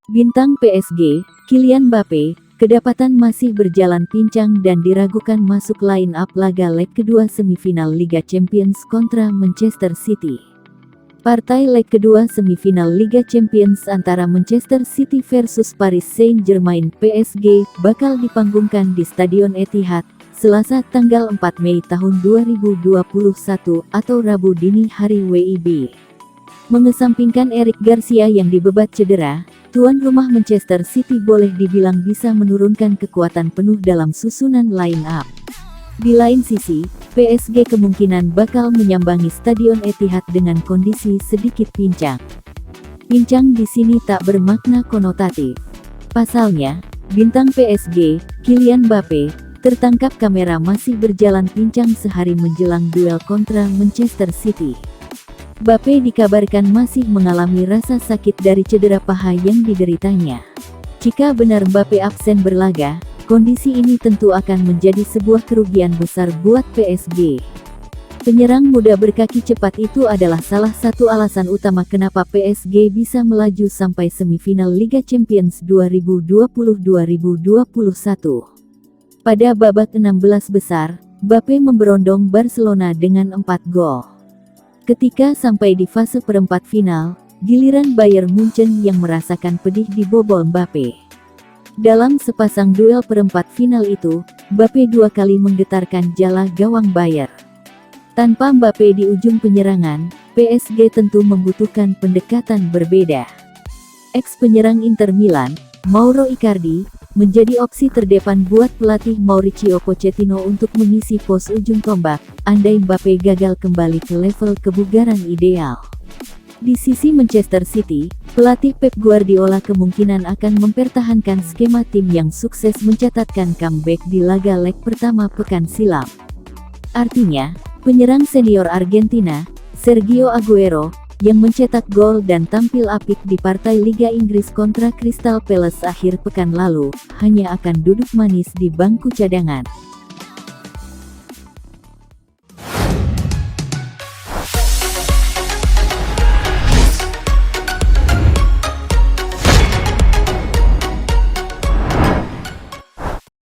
Bintang PSG, Kylian Mbappé, kedapatan masih berjalan pincang dan diragukan masuk line up laga leg kedua semifinal Liga Champions kontra Manchester City. Partai leg kedua semifinal Liga Champions antara Manchester City versus Paris Saint-Germain (PSG) bakal dipanggungkan di Stadion Etihad, Selasa tanggal 4 Mei tahun 2021 atau Rabu dini hari WIB. Mengesampingkan Eric Garcia yang dibebat cedera, tuan rumah Manchester City boleh dibilang bisa menurunkan kekuatan penuh dalam susunan line-up. Di lain sisi, PSG kemungkinan bakal menyambangi Stadion Etihad dengan kondisi sedikit pincang. Pincang di sini tak bermakna konotatif. Pasalnya, bintang PSG, Kylian Mbappé, tertangkap kamera masih berjalan pincang sehari menjelang duel kontra Manchester City. Mbappé dikabarkan masih mengalami rasa sakit dari cedera paha yang dideritanya. Jika benar Mbappé absen berlaga, kondisi ini tentu akan menjadi sebuah kerugian besar buat PSG. Penyerang muda berkaki cepat itu adalah salah satu alasan utama kenapa PSG bisa melaju sampai semifinal Liga Champions 2020-2021. Pada babak 16 besar, Mbappé memberondong Barcelona dengan 4 gol. Ketika sampai di fase perempat final, giliran Bayern Munchen yang merasakan pedih dibobol Mbappé. Dalam sepasang duel perempat final itu, Mbappé 2 kali menggetarkan jala gawang Bayern. Tanpa Mbappé di ujung penyerangan, PSG tentu membutuhkan pendekatan berbeda. Ex-penyerang Inter Milan, Mauro Icardi, menjadi opsi terdepan buat pelatih Mauricio Pochettino untuk mengisi pos ujung tombak, andai Mbappé gagal kembali ke level kebugaran ideal. Di sisi Manchester City, pelatih Pep Guardiola kemungkinan akan mempertahankan skema tim yang sukses mencatatkan comeback di laga leg pertama pekan silam. Artinya, penyerang senior Argentina, Sergio Aguero, yang mencetak gol dan tampil apik di partai Liga Inggris kontra Crystal Palace akhir pekan lalu, hanya akan duduk manis di bangku cadangan.